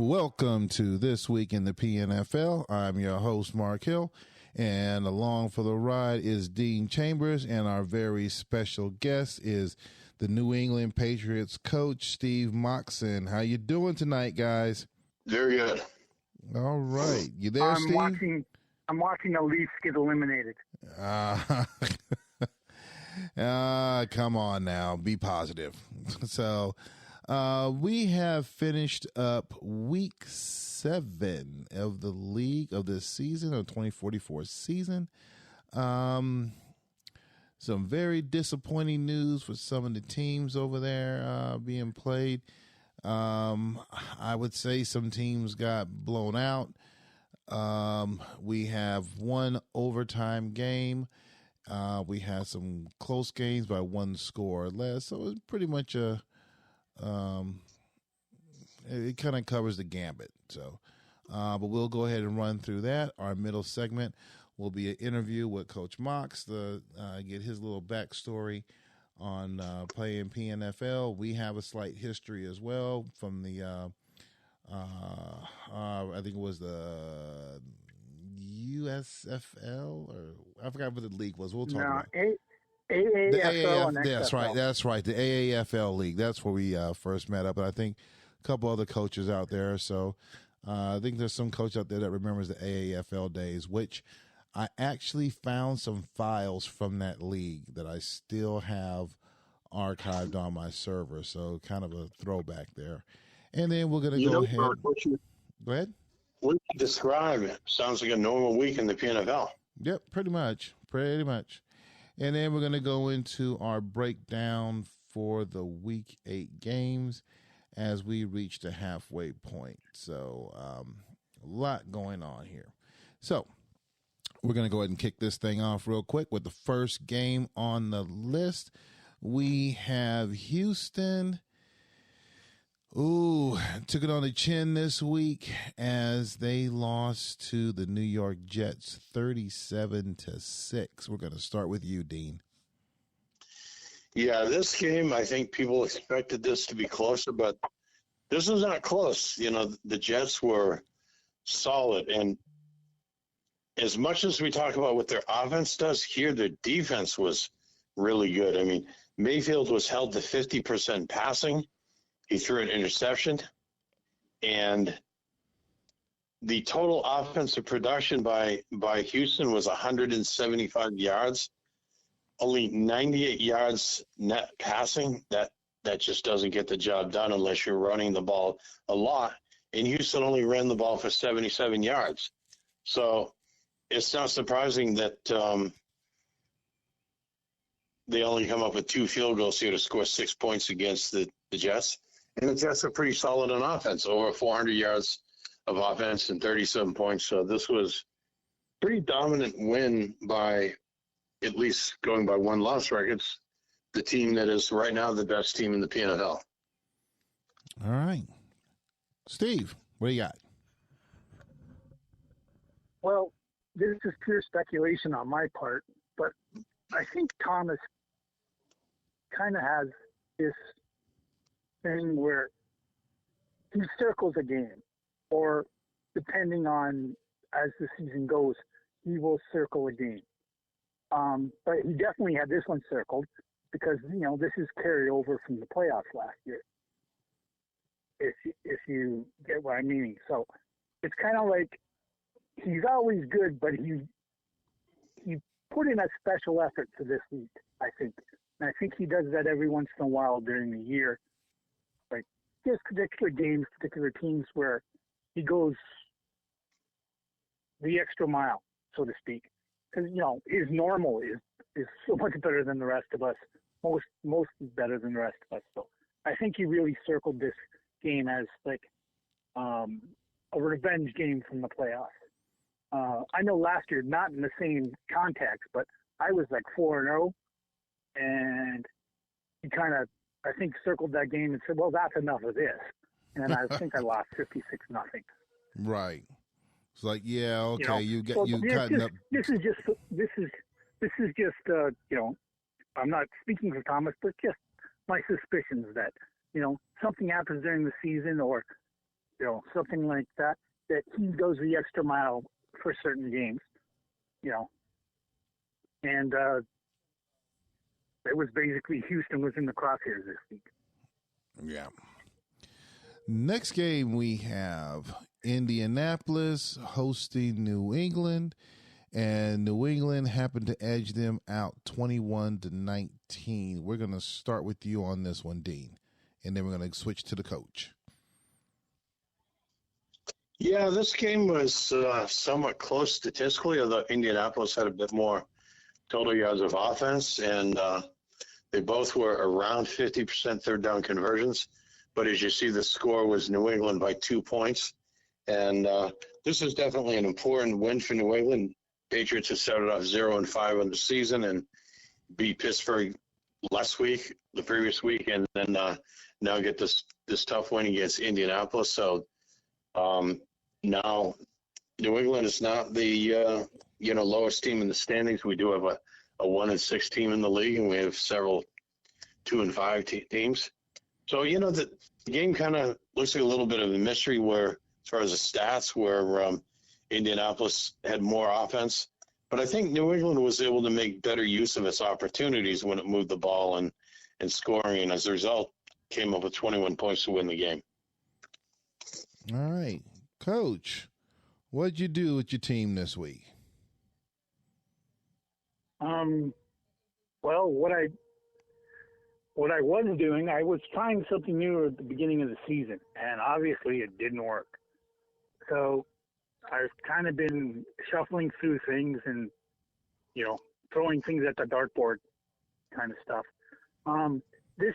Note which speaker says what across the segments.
Speaker 1: Welcome to This Week in the PNFL. I'm your host, Mark Hill, and along for the ride is Dean Chambers, and our very special guest is the New England Patriots coach, Steve Moxon. How you doing tonight, guys?
Speaker 2: Very good.
Speaker 1: All right. You there, Steve?
Speaker 3: I'm watching the Leafs get eliminated.
Speaker 1: Come on now. Be positive. So, we have finished up week 7 of the league of this season, of 2044 season. Some very disappointing news for some of the teams over there being played. I would say some teams got blown out. We have one overtime game. We had some close games by one score or less. So it was pretty much it kind of covers the gambit. So, but we'll go ahead and run through that. Our middle segment will be an interview with Coach Mox to get his little backstory on playing PNFL. We have a slight history as well from the, I think it was the USFL, or I forgot what the league was. We'll talk about it.
Speaker 3: AAFL.
Speaker 1: That's right. The AAFL league. That's where we first met up. And I think a couple other coaches out there. So I think there's some coach out there that remembers the AAFL days, which I actually found some files from that league that I still have archived on my server. So kind of a throwback there. And then we're going to go ahead. Go ahead.
Speaker 2: What you describe it sounds like a normal week in the PNFL.
Speaker 1: Yep, pretty much. And then we're going to go into our breakdown for the Week 8 games as we reach the halfway point. So a lot going on here. So we're going to go ahead and kick this thing off real quick with the first game on the list. We have Houston. Took it on the chin this week as they lost to the New York Jets 37-6. We're going to start with you, Dean.
Speaker 2: Yeah, this game, I think people expected this to be closer, but this was not close. You know, the Jets were solid, and as much as we talk about what their offense does here, their defense was really good. I mean, Mayfield was held to 50% passing. He threw an interception, and the total offensive production by Houston was 175 yards, only 98 yards net passing. That just doesn't get the job done unless you're running the ball a lot. And Houston only ran the ball for 77 yards. So it's not surprising that they only come up with 2 field goals here to score 6 points against the Jets. And the Jets are pretty solid on offense, over 400 yards of offense and 37 points. So this was a pretty dominant win by, at least going by one-loss records, the team that is right now the best team in the PNFL.
Speaker 1: All right. Steve, what do you got?
Speaker 3: Well, this is pure speculation on my part, but I think Thomas kind of has this thing where he circles a game, or depending on as the season goes, he will circle a game. But he definitely had this one circled because, you know, this is carryover from the playoffs last year. If you get what I mean. So it's kind of like he's always good, but he put in a special effort to this week, I think. And I think he does that every once in a while during the year. Like, there's particular games, particular teams where he goes the extra mile, so to speak. Because, you know, his normal is so much better than the rest of us. Most is better than the rest of us. So I think he really circled this game as like a revenge game from the playoffs. I know last year, not in the same context, but I was like 4-0, and he kind of, I think, circled that game and said, well, that's enough of this. And I think I lost 56-0.
Speaker 1: Right. It's like, yeah, okay, you
Speaker 3: cutting
Speaker 1: up.
Speaker 3: This is just you know, I'm not speaking for Thomas, but just my suspicions that, you know, something happens during the season, or something like that, that he goes the extra mile for certain games, and it was basically Houston was in the crosshairs this week.
Speaker 1: Yeah. Next game we have Indianapolis hosting New England, and New England happened to edge them out 21-19. We're going to start with you on this one, Dean, and then we're going to switch to the coach.
Speaker 2: Yeah, this game was somewhat close statistically, although Indianapolis had a bit more total yards of offense, and they both were around 50% third down conversions. But as you see, the score was New England by 2 points. And this is definitely an important win for New England. Patriots have started off 0-5 on the season and beat Pittsburgh the previous week, and then now get this tough win against Indianapolis. So now New England is not the lowest team in the standings. We do have a 1-6 team in the league, and we have several 2-5 teams. So the game kind of looks like a little bit of a mystery where, as far as the stats, where Indianapolis had more offense. But I think New England was able to make better use of its opportunities when it moved the ball and scoring, and as a result, came up with 21 points to win the game.
Speaker 1: All right. Coach, what'd you do with your team this week?
Speaker 3: Well, what I was doing, I was trying something new at the beginning of the season, and obviously it didn't work. So I've kind of been shuffling through things and, throwing things at the dartboard kind of stuff. This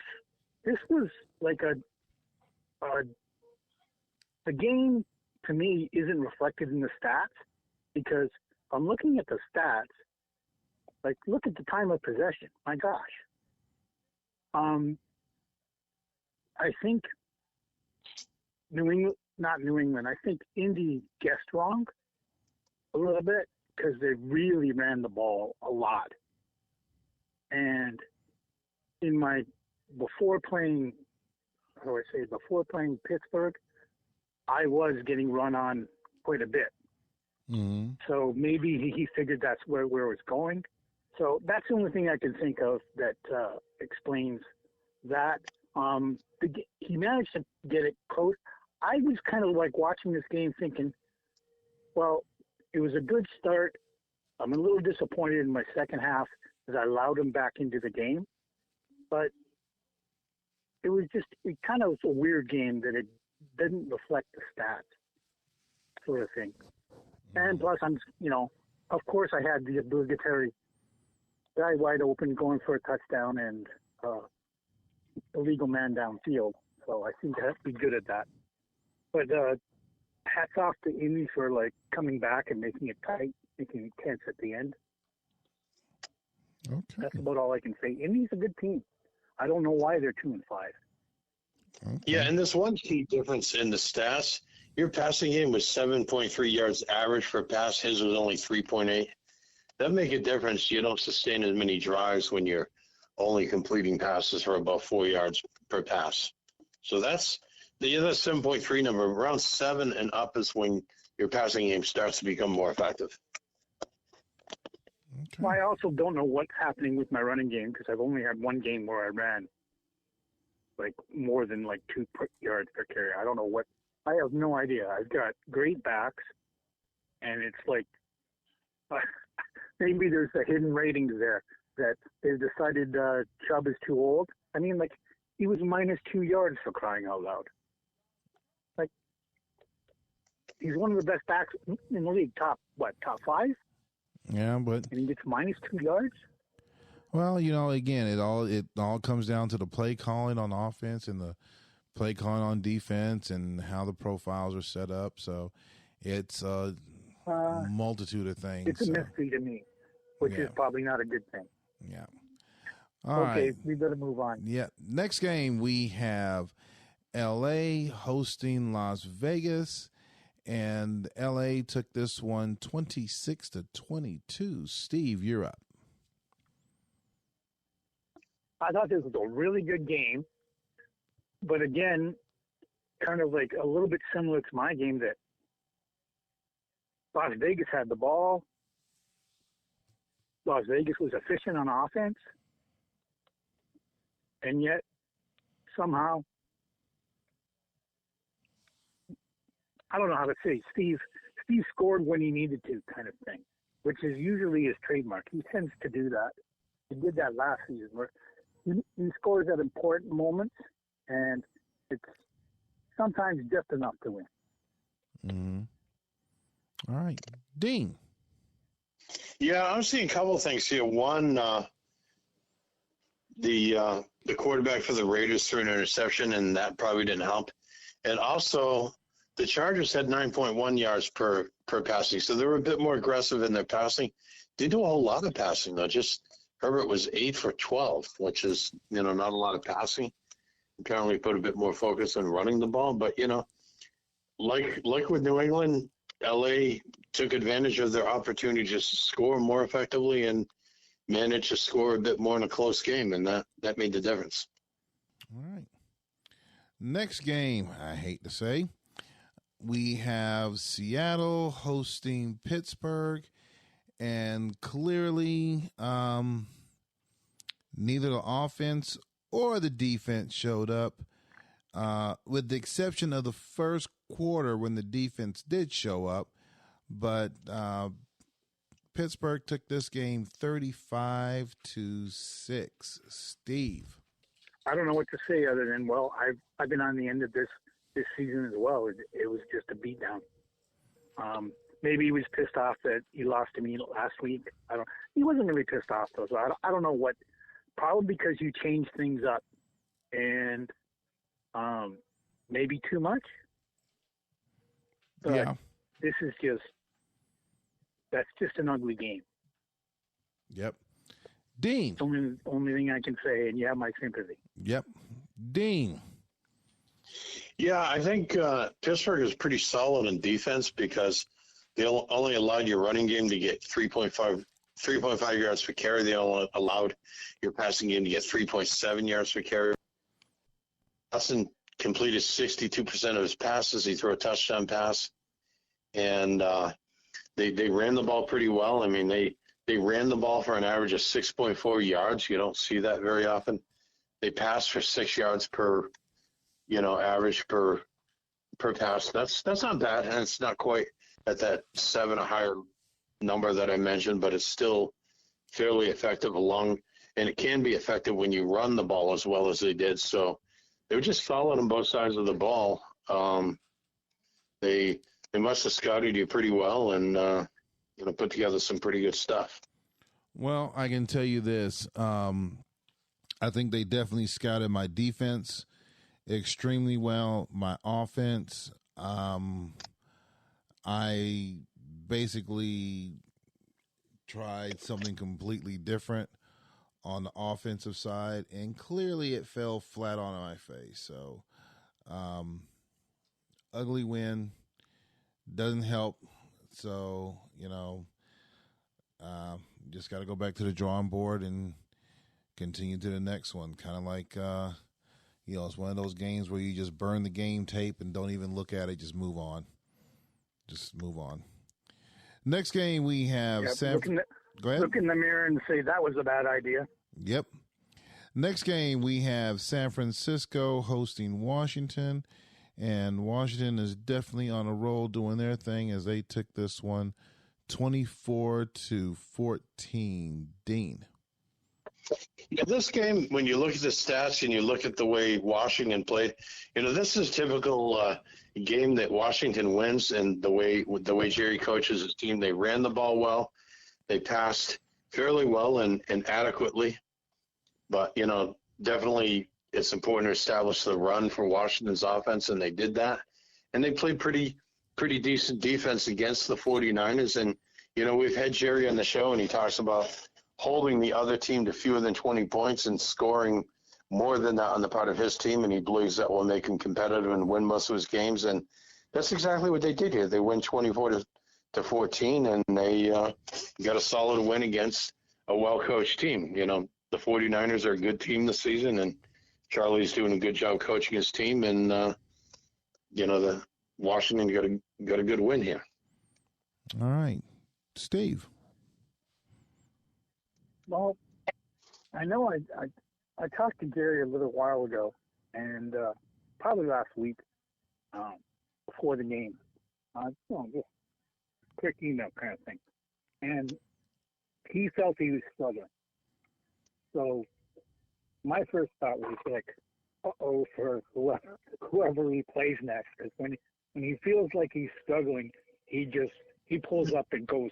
Speaker 3: was like the game to me isn't reflected in the stats, because I'm looking at the stats, like look at the time of possession. My gosh. I think I think Indy guessed wrong a little bit, because they really ran the ball a lot. And before playing Pittsburgh, I was getting run on quite a bit.
Speaker 1: Mm-hmm.
Speaker 3: So maybe he figured that's where it was going. So that's the only thing I can think of that explains that. He managed to get it close. I was kind of like watching this game thinking, well, it was a good start. I'm a little disappointed in my second half as I allowed him back into the game. But it kind of was a weird game that it didn't reflect the stats, sort of thing. And plus, of course I had the obligatory guy wide open going for a touchdown and illegal man downfield. So I seem to be good at that. But hats off to Indy for coming back and making it tight, making it tense at the end.
Speaker 1: Okay.
Speaker 3: That's about all I can say. Indy's a good team. I don't know why they're 2-5.
Speaker 1: Okay.
Speaker 2: Yeah, and there's one key difference in the stats. Your passing game was 7.3 yards average per pass. His was only 3.8. That make a difference. You don't sustain as many drives when you're only completing passes for about 4 yards per pass. So that's the other 7.3 number. Around 7 and up is when your passing game starts to become more effective.
Speaker 1: Okay.
Speaker 3: Well, I also don't know what's happening with my running game, because I've only had one game where I ran more than 2 yards per carry. I don't know what. I have no idea. I've got great backs, and it's maybe there's a hidden ratings there that they've decided Chubb is too old. I mean, he was -2 yards, for crying out loud. He's one of the best backs in the league. Top 5?
Speaker 1: Yeah, but
Speaker 3: and he gets -2 yards.
Speaker 1: Well, again, it all comes down to the play calling on offense and the play calling on defense and how the profiles are set up. So it's a multitude of things.
Speaker 3: It's a mystery to me, which is probably not a good thing.
Speaker 1: Yeah.
Speaker 3: Okay,
Speaker 1: right.
Speaker 3: we better move on.
Speaker 1: Yeah. Next game, we have L.A. hosting Las Vegas, and L.A. took this one 26-22. Steve, you're up.
Speaker 3: I thought this was a really good game, but again, kind of like a little bit similar to my game that Las Vegas had the ball. Las Vegas was efficient on offense. And yet, somehow, I don't know how to say, Steve scored when he needed to, kind of thing, which is usually his trademark. He tends to do that. He did that last season, where he scores at important moments, and it's sometimes just enough to win.
Speaker 1: Mm-hmm. All right. Dean.
Speaker 2: Yeah, I'm seeing a couple of things here. One, the quarterback for the Raiders threw an interception, and that probably didn't help. And also, the Chargers had 9.1 yards per passing, so they were a bit more aggressive in their passing. Didn't do a whole lot of passing, though. Just Herbert was 8 for 12, which is, not a lot of passing. Apparently put a bit more focus on running the ball. But, like with New England, L.A. took advantage of their opportunity to score more effectively and managed to score a bit more in a close game, and that made the difference.
Speaker 1: All right. Next game, I hate to say, we have Seattle hosting Pittsburgh, and clearly neither the offense or the defense showed up, with the exception of the first quarter when the defense did show up. But Pittsburgh took this game 35-6. Steve.
Speaker 3: I don't know what to say other than, I've been on the end of this season as well. It was just a beatdown. Maybe he was pissed off that he lost to me last week. He wasn't really pissed off though. So I don't know what. Probably because you changed things up, and maybe too much. But
Speaker 1: yeah.
Speaker 3: That's just an ugly game.
Speaker 1: Yep. Dean.
Speaker 3: Only thing I can say, and you have my sympathy.
Speaker 1: Yep. Dean.
Speaker 2: Yeah, I think Pittsburgh is pretty solid in defense because they only allowed your running game to get 3.5 yards per carry. They only allowed your passing game to get 3.7 yards per carry. Austin completed 62% of his passes. He threw a touchdown pass. And they ran the ball pretty well. I mean, they ran the ball for an average of 6.4 yards. You don't see that very often. They passed for 6 yards per, average per pass. That's not bad, and it's not quite at that 7 or higher number that I mentioned, but it's still fairly effective and it can be effective when you run the ball as well as they did. So they were just solid on both sides of the ball. They must have scouted you pretty well and put together some pretty good stuff.
Speaker 1: Well, I can tell you this. I think they definitely scouted my defense extremely well. My offense, I basically tried something completely different on the offensive side, and clearly it fell flat on my face. So, ugly win doesn't help. So, just got to go back to the drawing board and continue to the next one. Kind of like, it's one of those games where you just burn the game tape and don't even look at it. Just move on. Next game we have Go ahead.
Speaker 3: Look in the mirror and say that was a bad idea.
Speaker 1: Yep. Next game we have San Francisco hosting Washington, and Washington is definitely on a roll doing their thing as they took this one 24-14. Dean.
Speaker 2: Yeah, this game, when you look at the stats and you look at the way Washington played, this is a typical game that Washington wins, and the way Jerry coaches his team. They ran the ball well, they passed fairly well and adequately, but definitely it's important to establish the run for Washington's offense, and they did that, and they played pretty decent defense against the 49ers. And we've had Jerry on the show, and he talks about holding the other team to fewer than 20 points and scoring more than that on the part of his team, and he believes that will make him competitive and win most of his games. And that's exactly what they did here. They win 24-14, and they got a solid win against a well-coached team. The 49ers are a good team this season, and Charlie's doing a good job coaching his team, and the Washington got a good win here.
Speaker 1: All right, Steve.
Speaker 3: Well, I know I talked to Jerry a little while ago, and probably last week before the game, just quick email kind of thing, and he felt he was struggling. So my first thought was like, uh-oh, for whoever he plays next, because when he feels like he's struggling, he pulls up and goes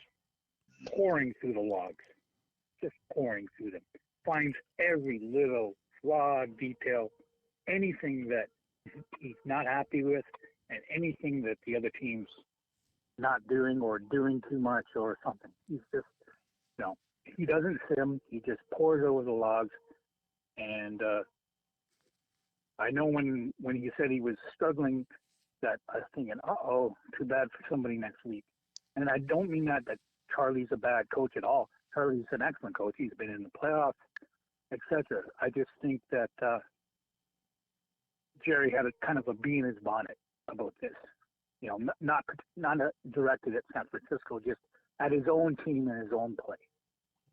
Speaker 3: pouring through the logs, just pouring through them, finds every little flaw, detail, anything that he's not happy with, and anything that the other team's not doing or doing too much or something. He's just, he doesn't sim. He just pours over the logs. And I know when he said he was struggling, that I was thinking, uh-oh, too bad for somebody next week. And I don't mean that Charlie's a bad coach at all. Charlie's an excellent coach. He's been in the playoffs, etc. I just think that Jerry had a kind of a bee in his bonnet about this. Not directed at San Francisco, just at his own team and his own play.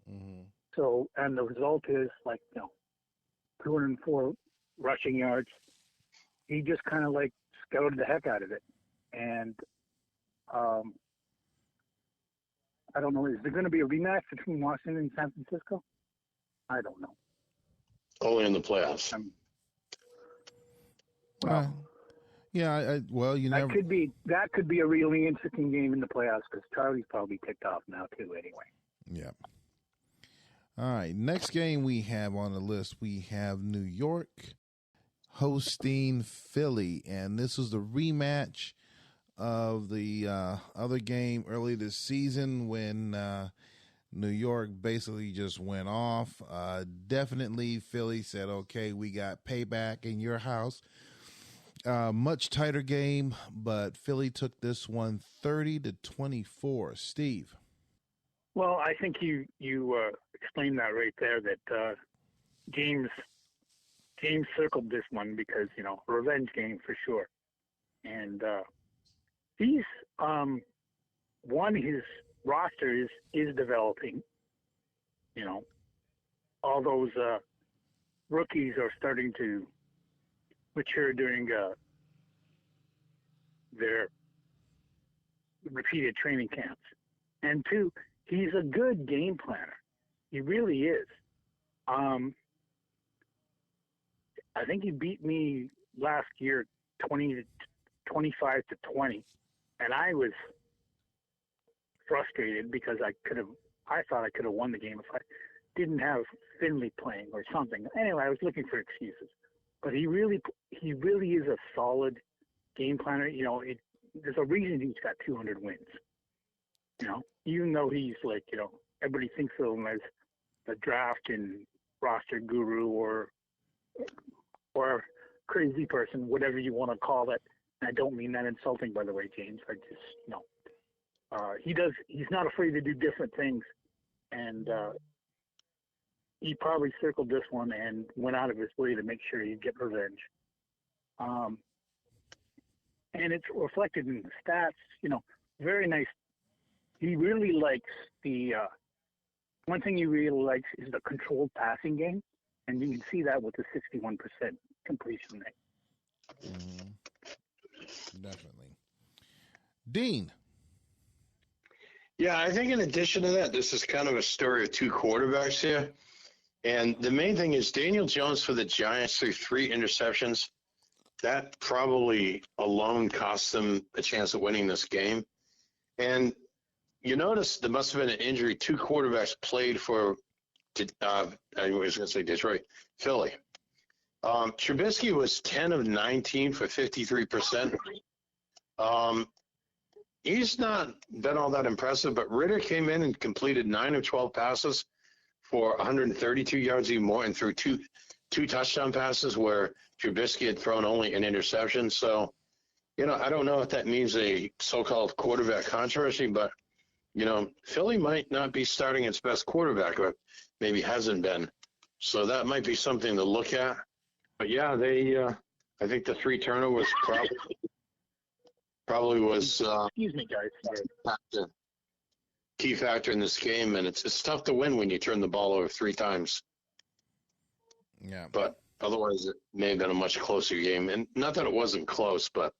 Speaker 1: Mm-hmm.
Speaker 3: So, and the result is 204 rushing yards. He just kind of scouted the heck out of it. And I don't know, is there going to be a rematch between Washington and San Francisco? I don't know.
Speaker 2: Only in the playoffs.
Speaker 1: Yeah. Well, you never.
Speaker 3: That could be a really interesting game in the playoffs because Charlie's probably ticked off now too. Anyway.
Speaker 1: Yeah. All right. Next game we have on the list, we have New York hosting Philly, and this was the rematch of the other game early this season when New York basically just went off. Definitely Philly said, okay, we got payback in your house. Much tighter game, but Philly took this one 30-24. Steve.
Speaker 3: Well, I think you explained that right there, that James circled this one because, revenge game for sure. And he's his roster is developing. All those rookies are starting to mature during their repeated training camps. And two, he's a good game planner. He really is. I think he beat me last year 25-20, and I was frustrated because I thought I could have won the game if I didn't have Finley playing or something. Anyway, I was looking for excuses. But he really is a solid game planner. There's a reason he's got 200 wins. Even though he's everybody thinks of him as the draft and roster guru or crazy person, whatever you want to call it. And I don't mean that insulting, by the way, James. I just, he's not afraid to do different things. And he probably circled this one and went out of his way to make sure he'd get revenge. And it's reflected in the stats, very nice. He really likes one thing he really likes is the controlled passing game. And you can see that with the 61% completion rate.
Speaker 1: Mm-hmm. Definitely. Dean.
Speaker 2: Yeah, I think in addition to that, this is kind of a story of two quarterbacks here. And the main thing is Daniel Jones for the Giants threw 3 interceptions. That probably alone cost them a chance of winning this game. And you notice there must have been an injury. 2 quarterbacks played for, I was going to say Detroit, Philly. Trubisky was 10 of 19 for 53%. He's not been all that impressive, but Ritter came in and completed 9 of 12 passes for 132 yards even more and threw two touchdown passes where Trubisky had thrown only an interception. So, I don't know if that means a so-called quarterback controversy, but, Philly might not be starting its best quarterback or maybe hasn't been. So that might be something to look at. But, yeah, I think the 3 turnovers Probably was
Speaker 3: Excuse me, guys. Sorry.
Speaker 2: key factor in this game, and it's tough to win when you turn the ball over 3 times.
Speaker 1: Yeah.
Speaker 2: But otherwise, it may have been a much closer game. And not that it wasn't close, but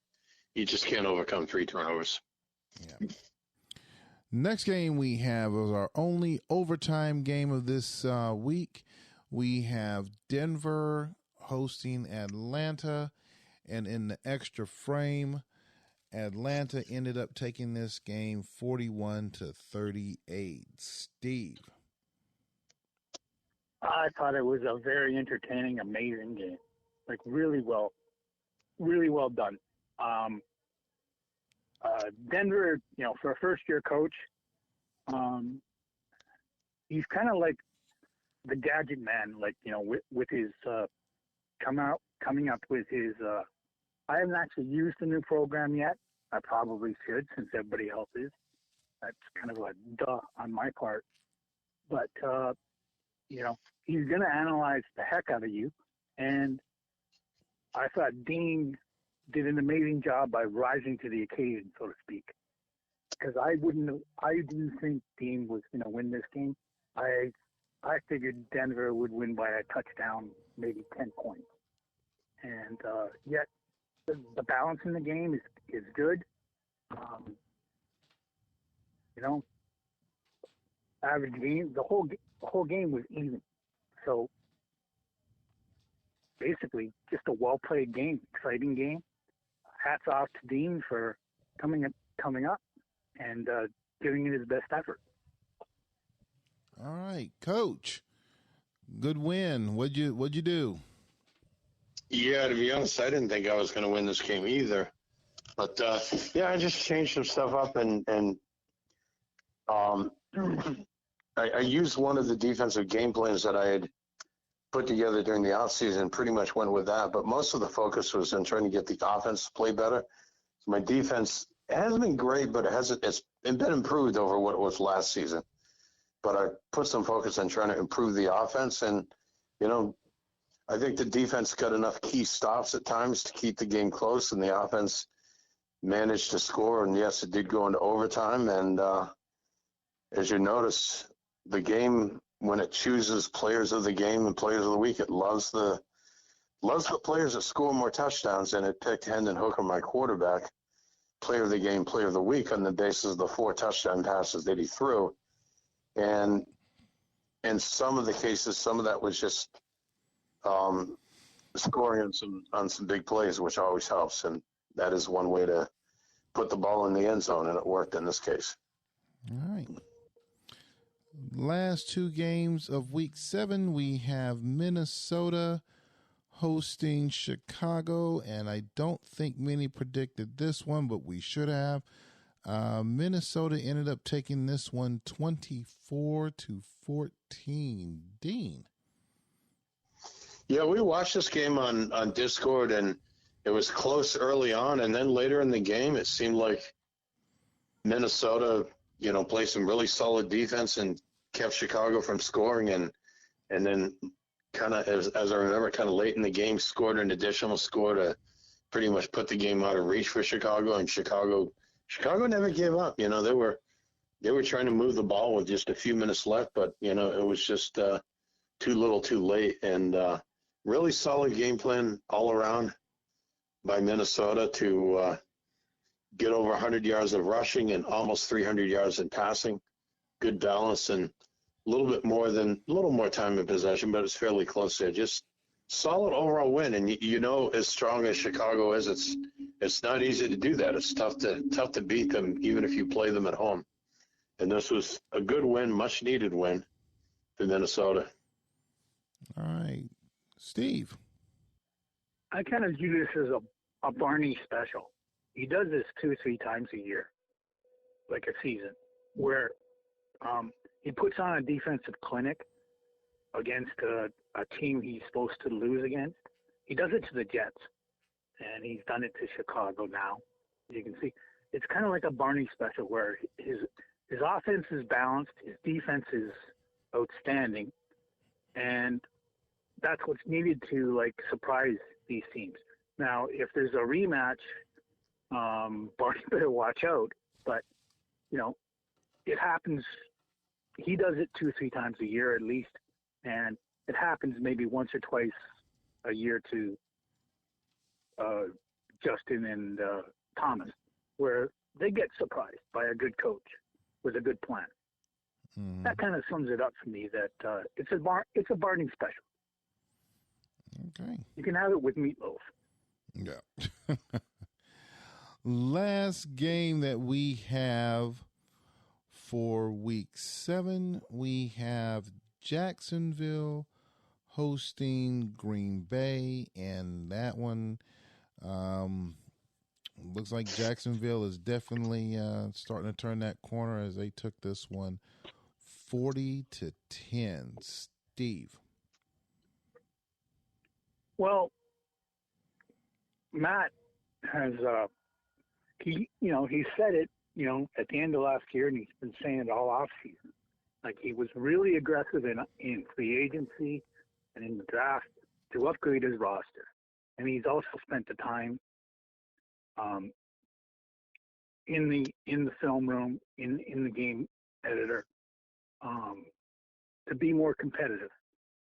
Speaker 2: you just can't overcome 3 turnovers.
Speaker 1: Yeah. Next game we have is our only overtime game of this week. We have Denver hosting Atlanta, and in the extra frame, Atlanta ended up taking this game 41-38. Steve.
Speaker 3: I thought it was a very entertaining, amazing game. Like really well done. Denver, for a first-year coach, he's kind of like the gadget man, like, with his coming up with his. I haven't actually used the new program yet. I probably should, since everybody else is. That's kind of a duh on my part. But he's going to analyze the heck out of you, and I thought Dean did an amazing job by rising to the occasion, so to speak. Because I didn't think Dean was going to win this game. I figured Denver would win by a touchdown, maybe 10 points. And yet the balance in the game is good. Average game, the whole game was even. So basically, just a well-played game, exciting game. Hats off to Dean for coming up and giving it his best effort.
Speaker 1: All right, Coach. Good win. What'd you do?
Speaker 2: Yeah, to be honest, I didn't think I was going to win this game either. But, I just changed some stuff up, and I used one of the defensive game plans that I had put together during the offseason, pretty much went with that. But most of the focus was in trying to get the offense to play better. So my defense hasn't been great, but it's been improved over what it was last season. But I put some focus on trying to improve the offense. And, I think the defense got enough key stops at times to keep the game close, and the offense managed to score. And, yes, it did go into overtime. And as you notice, the game, when it chooses players of the game and players of the week, it loves the players that score more touchdowns, and it picked Hendon Hooker, my quarterback, player of the game, player of the week, on the basis of the 4 touchdown passes that he threw. And in some of the cases, some of that was just scoring on some big plays, which always helps. And that is one way to put the ball in the end zone, and it worked in this case.
Speaker 1: All right. Last 2 games of week 7, we have Minnesota hosting Chicago, and I don't think many predicted this one, but we should have. Minnesota ended up taking this one 24-14. Dean.
Speaker 2: Yeah, we watched this game on Discord, and it was close early on, and then later in the game, it seemed like Minnesota, played some really solid defense and kept Chicago from scoring, and then kind of, as I remember, kind of late in the game, scored an additional score to pretty much put the game out of reach for Chicago, and Chicago never gave up. They were trying to move the ball with just a few minutes left, but it was just too little, too late, and really solid game plan all around by Minnesota to get over 100 yards of rushing and almost 300 yards in passing. Good balance, and a little more time in possession, but it's fairly close there. Just solid overall win. And as strong as Chicago is, it's not easy to do that. It's tough to beat them, even if you play them at home. And this was a good win, much needed win for Minnesota.
Speaker 1: All right, Steve.
Speaker 3: I kind of view this as a Barney special. He does this 2-3 times a year, like a season, where he puts on a defensive clinic against a team he's supposed to lose against. He does it to the Jets, and he's done it to Chicago now. You can see it's kind of like a Barney special where his offense is balanced, his defense is outstanding, and that's what's needed to surprise these teams. Now, if there's a rematch Barney better watch out. But, it happens. He does it 2 or 3 times a year at least. And it happens maybe once or twice a year to Justin and Thomas, where they get surprised by a good coach with a good plan.
Speaker 1: Mm-hmm.
Speaker 3: That kind of sums it up for me. That it's a Barney special.
Speaker 1: Okay.
Speaker 3: You can have it with meatloaf.
Speaker 1: Yeah. Last game that we have for week 7, we have Jacksonville hosting Green Bay, and that one looks like Jacksonville is definitely starting to turn that corner as they took this one 40-10. Steve.
Speaker 3: Well, Matt has he said it at the end of last year, and he's been saying it all off season. Like, he was really aggressive in free agency and in the draft to upgrade his roster, and he's also spent the time in the film room, in the game editor, to be more competitive.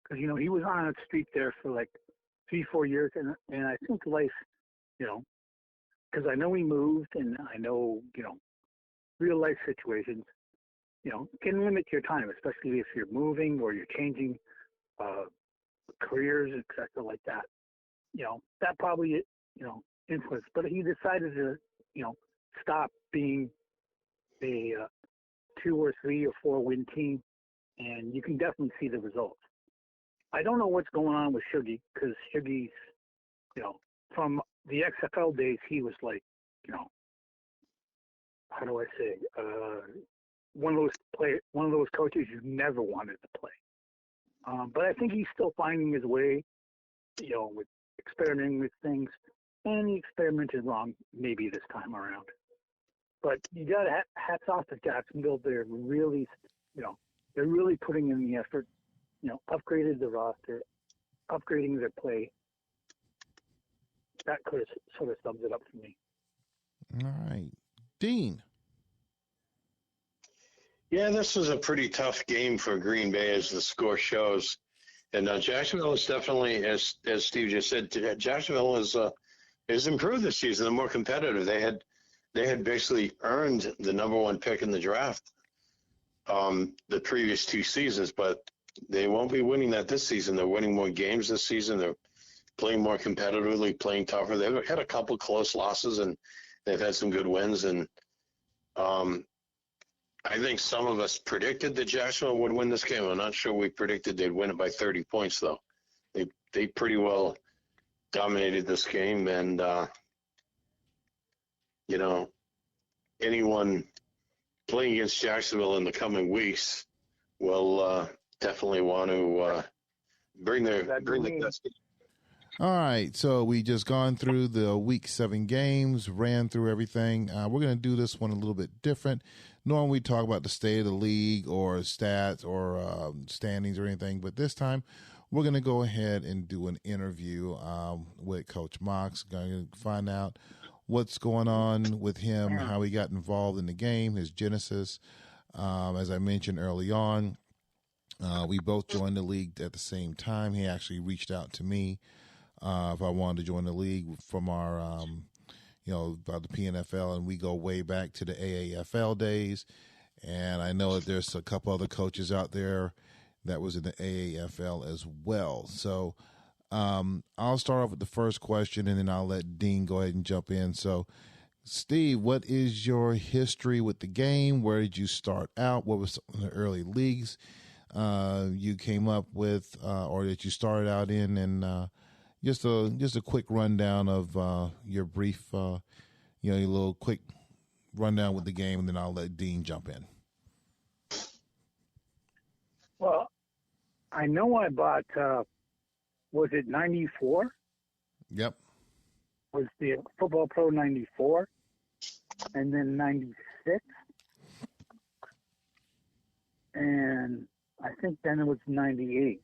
Speaker 3: Because he was on a streak there for like 3-4 years, and I think life, because I know he moved, and I know real life situations, can limit your time, especially if you're moving or you're changing careers, etc. like that. That probably influenced. But he decided to stop being a 2 or 3 or 4 win team, and you can definitely see the results. I don't know what's going on with Shuggy, because Shuggy's, from the XFL days, he was like, how do I say, one of those coaches you never wanted to play. But I think he's still finding his way, with experimenting with things, and he experimented wrong maybe this time around. But you got to hats off to Jacksonville. They're really, they're really putting in the effort. Upgraded the roster, upgrading their play. That could sort of sums it up for me.
Speaker 1: All right. Dean.
Speaker 2: Yeah, this was a pretty tough game for Green Bay, as the score shows. And Jacksonville is definitely, as Steve just said, Jacksonville is improved this season. They're more competitive. They had basically earned the number 1 pick in the draft the previous 2 seasons, but they won't be winning that this season. They're winning more games this season. They're playing more competitively, playing tougher. They've had a couple close losses, and they've had some good wins. And I think some of us predicted that Jacksonville would win this game. I'm not sure we predicted they'd win it by 30 points, though. They pretty well dominated this game, and anyone playing against Jacksonville in the coming weeks will definitely want to bring their best.
Speaker 1: All right, so we just gone through the week 7 games, ran through everything. We're going to do this one a little bit different. Normally we talk about the state of the league or stats or standings or anything, but this time we're going to go ahead and do an interview with Coach Mox. Going to find out what's going on with him, how he got involved in the game, his genesis. As I mentioned early on, we both joined the league at the same time. He actually reached out to me if I wanted to join the league from our, about the PNFL, and we go way back to the AAFL days. And I know that there's a couple other coaches out there that was in the AAFL as well. So I'll start off with the first question, and then I'll let Dean go ahead and jump in. So, Steve, what is your history with the game? Where did you start out? What was some of the early leagues you came up with or that you started out in? And just a quick rundown of your brief, your little quick rundown with the game, and then I'll let Dean jump in.
Speaker 3: Well, I know I bought, was it 94?
Speaker 1: Yep.
Speaker 3: Was the Football Pro 94, and then 96, and I think then it was 98.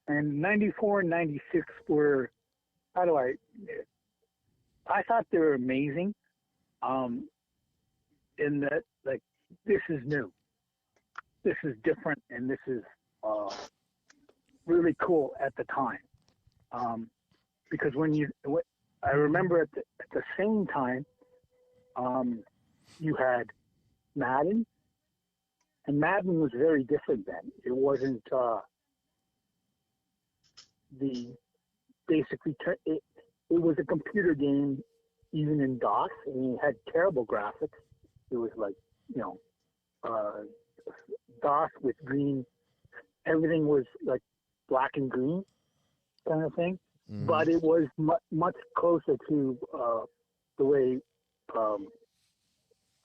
Speaker 3: And 94 and 96 were, I thought they were amazing. in that, like, this is new, this is different, and this is really cool at the time. Because I remember at the same time, you had Madden, and Madden was very different then. It wasn't it was a computer game, even in DOS, and it had terrible graphics. It was like, DOS with green. Everything was like black and green kind of thing. Mm-hmm. But it was much closer to the way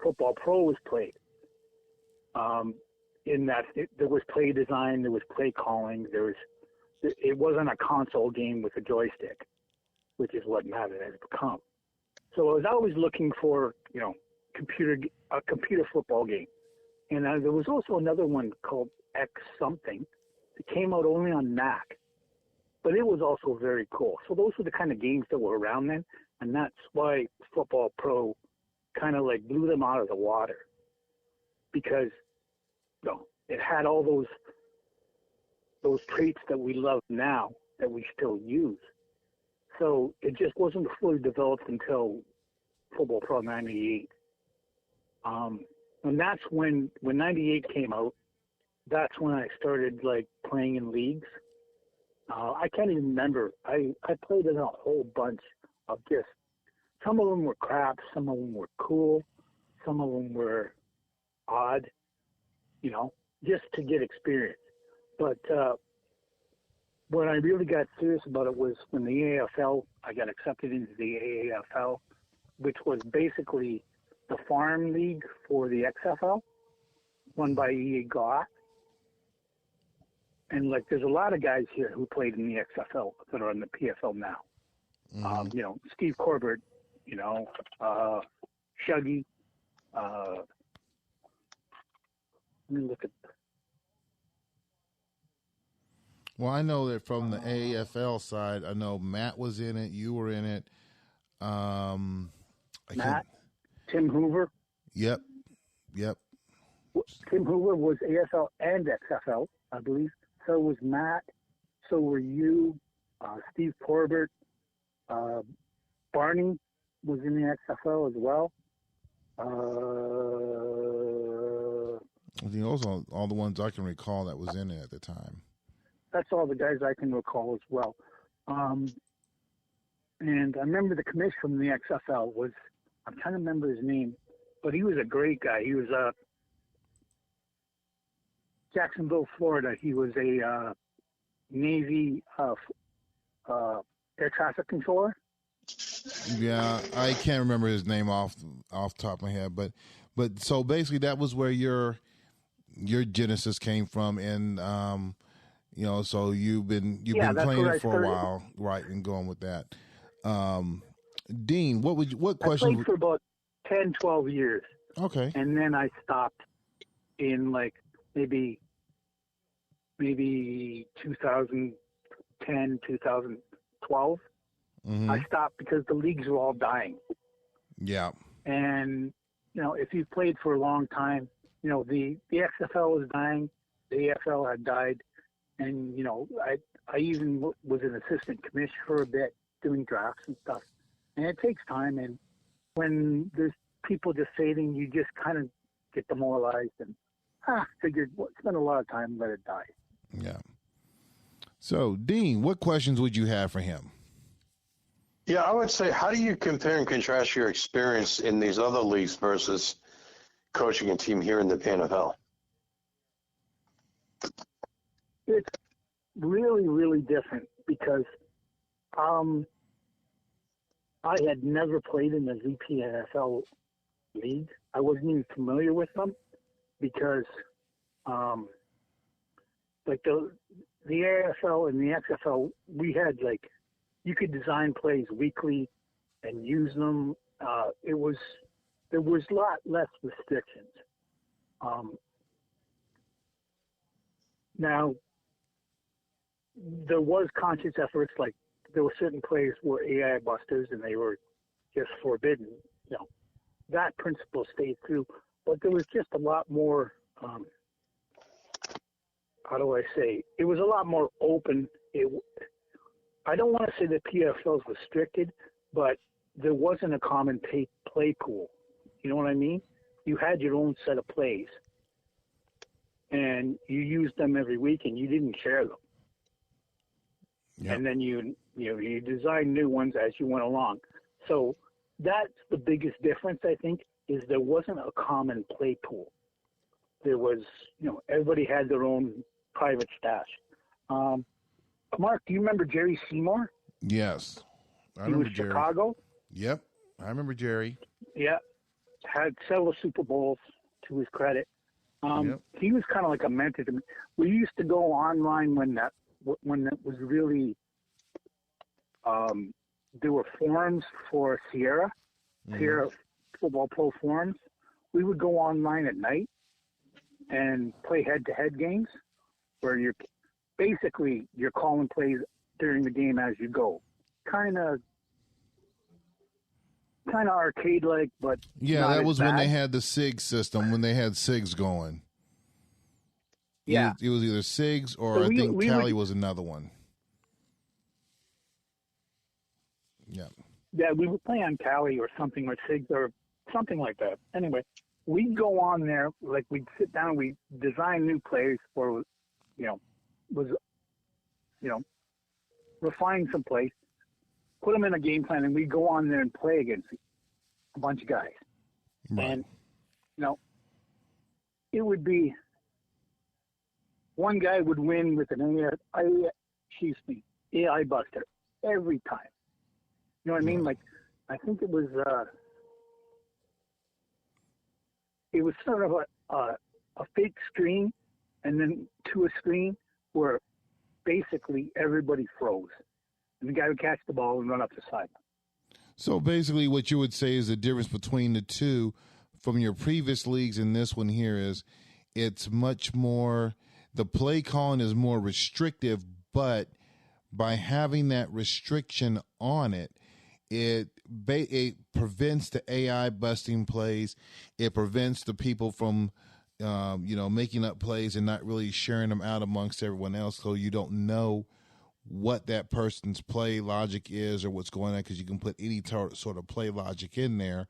Speaker 3: Football Pro was played. In that there was play design, there was play calling, it wasn't a console game with a joystick, which is what Madden has become. So I was always looking for, a computer football game. And there was also another one called X something. It came out only on Mac, but it was also very cool. So those were the kind of games that were around then, and that's why Football Pro kind of like blew them out of the water, because it had all those traits that we love now that we still use. So it just wasn't fully developed until Football Pro 98. And that's when 98 came out, that's when I started like playing in leagues. I can't even remember. I played in a whole bunch of just, some of them were crap, some of them were cool, some of them were odd, just to get experience. But when I really got serious about it was when the AFL, I got accepted into the AAFL, which was basically the farm league for the XFL, run by EA Goff. And like, there's a lot of guys here who played in the XFL that are on the PFL now. Mm-hmm. Steve Corbett, Shuggy. Let me look at.
Speaker 1: Well, I know that from the AFL side, I know Matt was in it. You were in it.
Speaker 3: Tim Hoover.
Speaker 1: Yep.
Speaker 3: Tim Hoover was AFL and XFL, I believe. So was Matt. So were you. Steve Corbett. Barney was in the XFL as well.
Speaker 1: I think those are all the ones I can recall that was in it at the time.
Speaker 3: That's all the guys I can recall as well. And I remember the commissioner from the XFL was, I'm trying to remember his name, but he was a great guy. He was Jacksonville, Florida. He was a Navy air traffic controller.
Speaker 1: Yeah, I can't remember his name off the top of my head, but so basically that was where your genesis came from, and so you've been playing it for a while, right, and going with that. Dean, what question?
Speaker 3: I played for about 10, 12 years.
Speaker 1: Okay.
Speaker 3: And then I stopped in like maybe 2010, 2012. Mm-hmm. I stopped because the leagues were all dying. Yeah. And, if you've played for a long time, the XFL was dying, the AFL had died, and, I even was an assistant commissioner for a bit doing drafts and stuff. And it takes time, and when there's people just fading, you just kind of get demoralized and figured spend a lot of time and let it die.
Speaker 1: Yeah. So, Dean, what questions would you have for him?
Speaker 2: Yeah, I would say, how do you compare and contrast your experience in these other leagues versus coaching a team here in the PNFL?
Speaker 3: It's really, really different because I had never played in the VPNFL league. I wasn't even familiar with them because like the AFL and the XFL, we had like, you could design plays weekly and use them. There was a lot less restrictions. Now, there was conscious efforts, like there were certain plays were AI busters and they were just forbidden, that principle stayed through, but there was just a lot more. How do I say? It was a lot more open. I don't want to say that PFL is restricted, but there wasn't a common play pool. You know what I mean? You had your own set of plays, and you used them every week, and you didn't share them. Yep. And then you designed new ones as you went along. So that's the biggest difference, I think, is there wasn't a common play pool. There was, everybody had their own private stash. Mark, do you remember Jerry Seymour?
Speaker 1: Yes. I
Speaker 3: he
Speaker 1: remember
Speaker 3: was
Speaker 1: Jerry.
Speaker 3: Chicago.
Speaker 1: Yep. I remember Jerry.
Speaker 3: Yeah. Had several Super Bowls to his credit.
Speaker 1: Yep.
Speaker 3: He was kind of like a mentor to me. We used to go online when that was really, there were forums for Sierra Football Pro forums. We would go online at night and play head-to-head games where you're calling plays during the game as you go. Kind of arcade-like, but
Speaker 1: yeah, that was
Speaker 3: bad.
Speaker 1: when they had the SIG system, when they had SIGs going.
Speaker 3: Yeah.
Speaker 1: It was either SIGs or I think Tally was another one. Yeah.
Speaker 3: Yeah, we would play on Tally or something, or SIGs or something like that. Anyway, we'd go on there, like we'd sit down, we'd design new plays or, refine some plays, put them in a game plan, and we'd go on there and play against a bunch of guys.
Speaker 1: Right.
Speaker 3: And, it would be one guy would win with an AI buster every time. You know what I mean? Like, I think it was sort of a fake screen and then to a screen where basically everybody froze. And the guy would catch the ball and run up the sideline.
Speaker 1: So basically what you would say is the difference between the two from your previous leagues and this one here is it's much more, the play calling is more restrictive, but by having that restriction on it, it prevents the AI busting plays. It prevents the people from, making up plays and not really sharing them out amongst everyone else, so you don't know what that person's play logic is or what's going on, because you can put any sort of play logic in there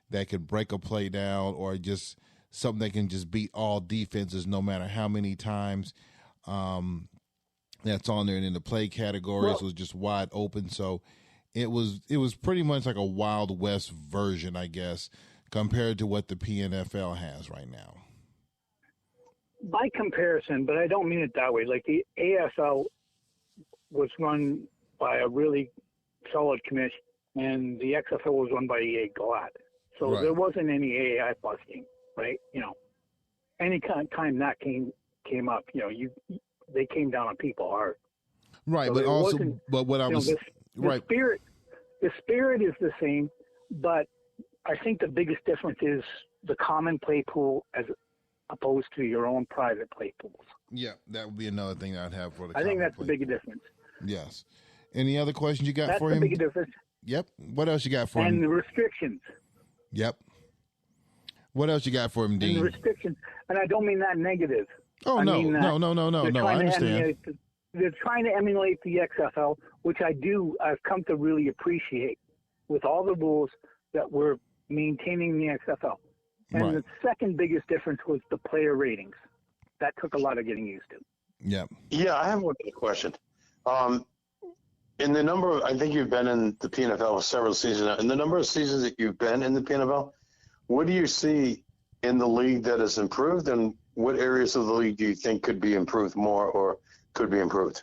Speaker 1: that could break a play down or just something that can just beat all defenses no matter how many times that's on there. And in the play categories was just wide open. So it was pretty much like a Wild West version, I guess, compared to what the PNFL has right now.
Speaker 3: By comparison, but I don't mean it that way. Like the AFL was run by a really solid commission, and the XFL was run by EA Glad. So there wasn't any AI busting, right? Any time that came up, they came down on people hard.
Speaker 1: Right,
Speaker 3: so
Speaker 1: but also, but what I was
Speaker 3: the spirit is the same, but I think the biggest difference is the common play pool as opposed to your own private play pools.
Speaker 1: Yeah, that would be another thing I'd have for the.
Speaker 3: I think that's the biggest difference.
Speaker 1: Yes. Any other questions you got for him?
Speaker 3: That's the biggest difference.
Speaker 1: Yep. What else you got for him?
Speaker 3: And the restrictions.
Speaker 1: Yep. What else you got for him, Dean?
Speaker 3: And the restrictions, and I don't mean that negative.
Speaker 1: Oh, no. I understand.
Speaker 3: They're trying to emulate the XFL, which I've come to really appreciate with all the rules that we're maintaining the XFL. And the second biggest difference was the player ratings. That took a lot of getting used to.
Speaker 1: Yep.
Speaker 2: Yeah, I have one question. In the number, I think you've been in the PNFL for several seasons now. In the number of seasons that you've been in the PNFL, what do you see in the league that has improved, and what areas of the league do you think could be improved more or could be improved?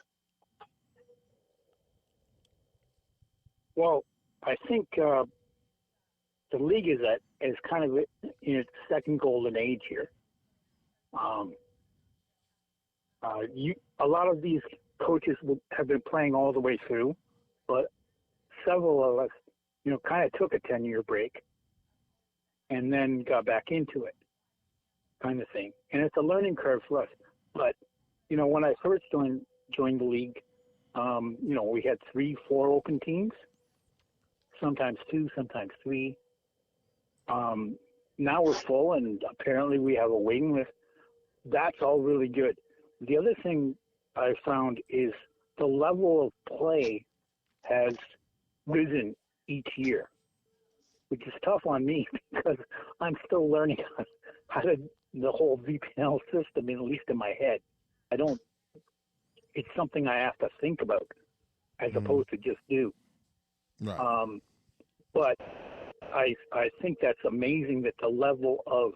Speaker 3: Well, I think the league is kind of in its second golden age here. A lot of these coaches have been playing all the way through, but several of us, kind of took a 10-year break and then got back into it, kind of thing. And it's a learning curve for us. But, when I first joined the league, we had 3-4 open teams, sometimes 2, sometimes 3. Now we're full, and apparently we have a waiting list. That's all really good. The other thing I found is the level of play has risen each year, which is tough on me because I'm still learning how to the whole VPL system, at least in my head. It's something I have to think about as opposed to just do.
Speaker 1: Right.
Speaker 3: But I think that's amazing that the level of,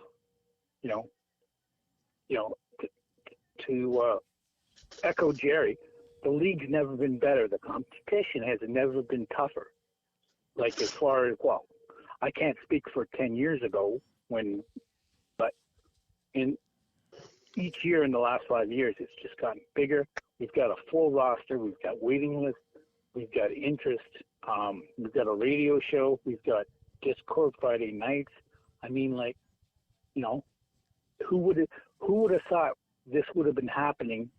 Speaker 3: to echo Jerry, the league's never been better. The competition has never been tougher. Like as far as, I can't speak for 10 years ago but in each year in the last 5 years, it's just gotten bigger. We've got a full roster. We've got waiting lists. We've got interest. We've got a radio show. We've got Discord Friday nights. I mean, who would have thought this would have been happening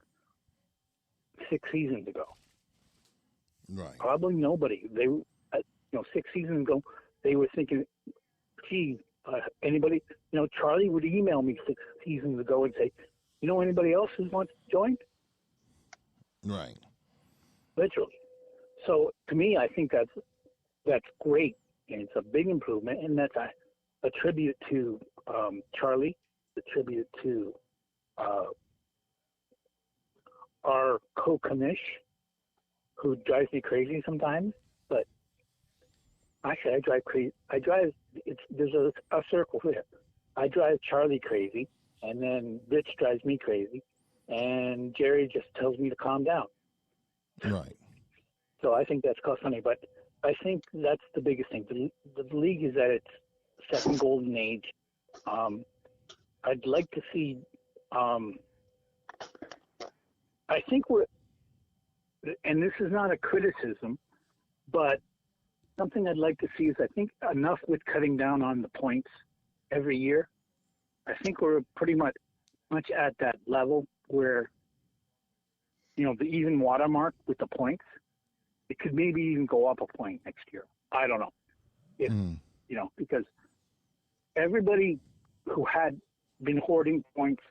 Speaker 3: 6 seasons ago?
Speaker 1: Right.
Speaker 3: Probably nobody. They, 6 seasons ago, they were thinking, gee, anybody, Charlie would email me 6 seasons ago and say, anybody else who wants to join?
Speaker 1: Right.
Speaker 3: Literally. So to me, I think that's great, and it's a big improvement, and that's a tribute to Charlie, a tribute to our co-commish, who drives me crazy sometimes. But actually, I drive crazy. There's a circle here. I drive Charlie crazy, and then Rich drives me crazy, and Jerry just tells me to calm down.
Speaker 1: Right.
Speaker 3: So I think that's kind of funny, but I think that's the biggest thing. The league is at its second golden age. I'd like to see. I think and this is not a criticism, but something I'd like to see is I think enough with cutting down on the points every year. I think we're pretty much at that level where, the even watermark with the points, it could maybe even go up a point next year. I don't know. Because everybody who had been hoarding points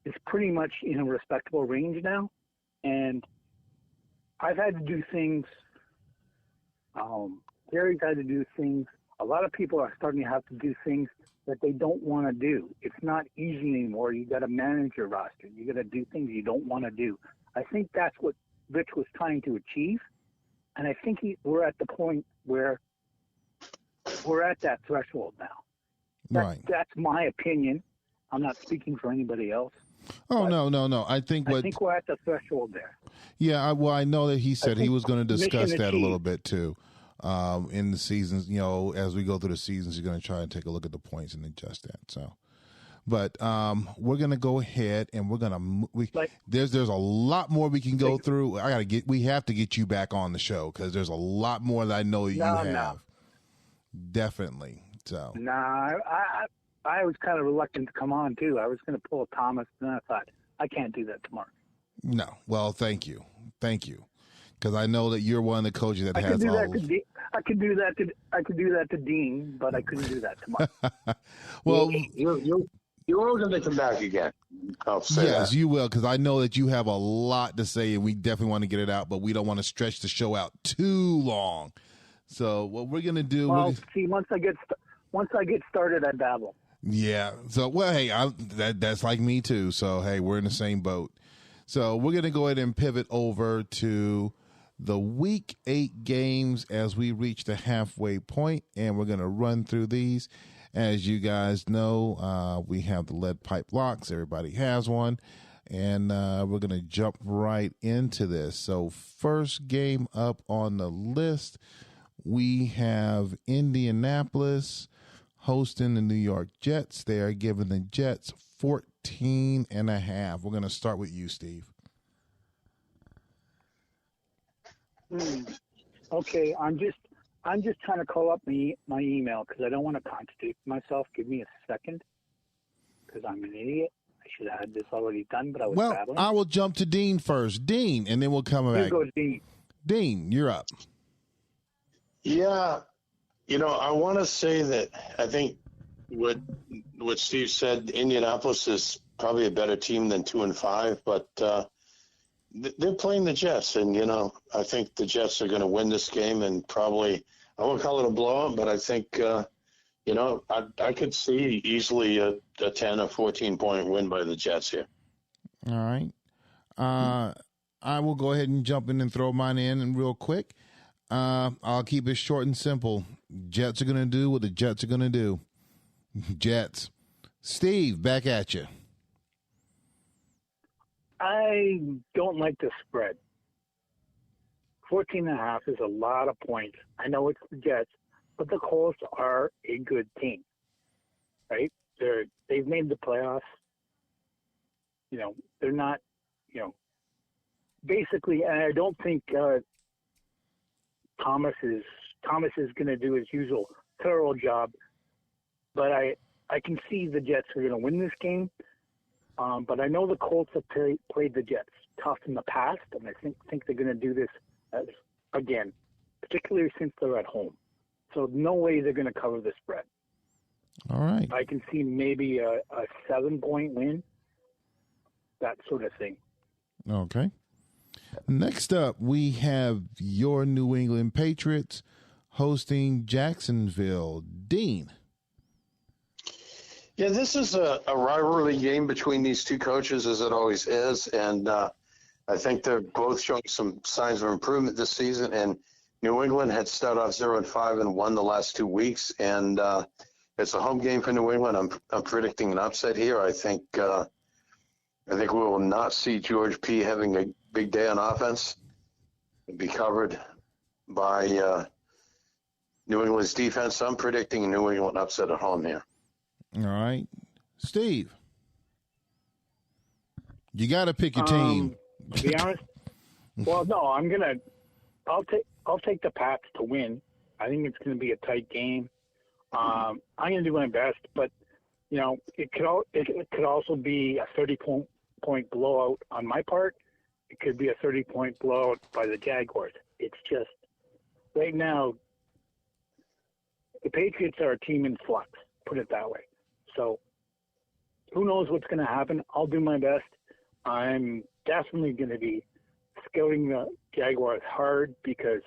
Speaker 3: is pretty much in a respectable range now. And I've had to do things. Gary's had to do things. A lot of people are starting to have to do things that they don't want to do. It's not easy anymore. You got to manage your roster. You got to do things you don't want to do. I think that's what Rich was trying to achieve. And I think we're at the point where we're at that threshold now.
Speaker 1: Right.
Speaker 3: That's my opinion. I'm not speaking for anybody else.
Speaker 1: Oh, no. I think
Speaker 3: we're at the threshold there.
Speaker 1: Yeah, I know that he said he was going to discuss that a little bit too. In the seasons, as we go through the seasons, you're going to try and take a look at the points and adjust that. So, but we're going to go ahead and we're going to there's a lot more we can go through. We have to get you back on the show because there's a lot more that I know you have. No. Definitely. So. I was kind of reluctant to come on too. I was going to pull Thomas, and then I thought I can't do that tomorrow. No. Well, thank you. Because I know that you're one of the coaches that has all.
Speaker 3: I could do that to Dean, but I couldn't do that tomorrow.
Speaker 1: Well,
Speaker 2: you're welcome to come back again. I'll say
Speaker 1: yes,
Speaker 2: that.
Speaker 1: you will, because I know that you have a lot to say, and we definitely want to get it out, but we don't want to stretch the show out too long. So what we're gonna do?
Speaker 3: Well, once I get started, I babble.
Speaker 1: Yeah. So hey, that's like me too. So hey, we're in the same boat. So we're gonna go ahead and pivot over to the Week 8 games as we reach the halfway point, and we're gonna run through these. As you guys know, we have the lead pipe locks. Everybody has one. And we're going to jump right into this. So first game up on the list, we have Indianapolis hosting the New York Jets. They are giving the Jets 14.5. We're going to start with you, Steve.
Speaker 3: Okay, I'm just trying to call up my email because I don't want to contradict myself. Give me a second because I'm an idiot. I should have had this already done, but I was battling.
Speaker 1: I will jump to Dean first. Dean, and then we'll come back.
Speaker 3: Go, Dean.
Speaker 1: Dean, you're up.
Speaker 2: Yeah. I want to say that I think what Steve said, Indianapolis is probably a better team than 2-5, but they're playing the Jets, and I think the Jets are going to win this game, and probably I won't call it a blowout, but I think I could see easily a 10 or 14 point win by the Jets here.
Speaker 1: All right. I will go ahead and jump in and throw mine in real quick. I'll keep it short and simple. Jets are going to do what the Jets are going to do. Jets. Steve, back at you.
Speaker 3: I don't like the spread. 14.5 is a lot of points. I know it's the Jets, but the Colts are a good team, right? They've made the playoffs. They're not, basically, and I don't think Thomas is going to do his usual thorough job, but I can see the Jets are going to win this game. But I know the Colts have played the Jets tough in the past, and I think they're going to do this again, particularly since they're at home. So no way they're going to cover the spread.
Speaker 1: All right.
Speaker 3: I can see maybe a 7-point win, that sort of thing.
Speaker 1: Okay. Next up, we have your New England Patriots hosting Jacksonville. Dean.
Speaker 2: Yeah, this is a rivalry game between these two coaches, as it always is, and I think they're both showing some signs of improvement this season. And New England had started off 0-5 and won the last 2 weeks, and it's a home game for New England. I'm predicting an upset here. I think we will not see George P. having a big day on offense. It'll be covered by New England's defense. I'm predicting a New England upset at home here.
Speaker 1: All right. Steve. You got to pick your team.
Speaker 3: To be honest, well, no, I'll take the Pats to win. I think it's going to be a tight game. I'm going to do my best, but it could also be a 30-point blowout on my part. It could be a 30-point blowout by the Jaguars. It's just right now the Patriots are a team in flux. Put it that way. So who knows what's going to happen? I'll do my best. I'm definitely going to be scouting the Jaguars hard because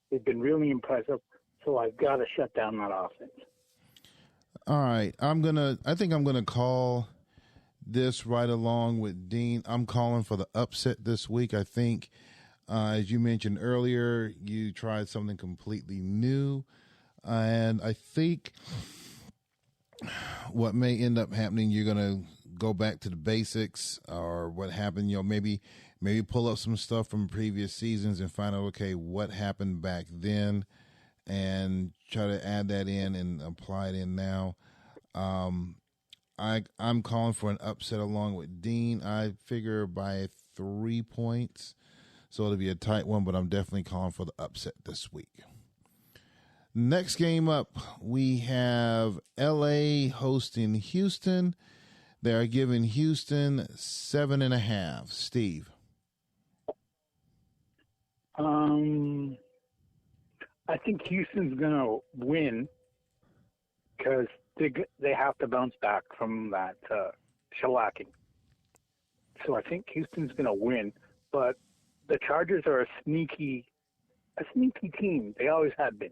Speaker 3: they've been really impressive. So I've got to shut down that offense.
Speaker 1: All right. I think I'm going to call this right along with Dean. I'm calling for the upset this week. I think, as you mentioned earlier, you tried something completely new. And I think what may end up happening, you're going to go back to the basics or what happened, maybe pull up some stuff from previous seasons and find out, okay, what happened back then and try to add that in and apply it in now. I'm calling for an upset along with Dean. I figure by 3 points. So it'll be a tight one, but I'm definitely calling for the upset this week. Next game up, we have LA hosting Houston. They are giving Houston 7.5. Steve.
Speaker 3: I think Houston's going to win because they have to bounce back from that shellacking. So I think Houston's going to win, but the Chargers are a sneaky team. They always have been,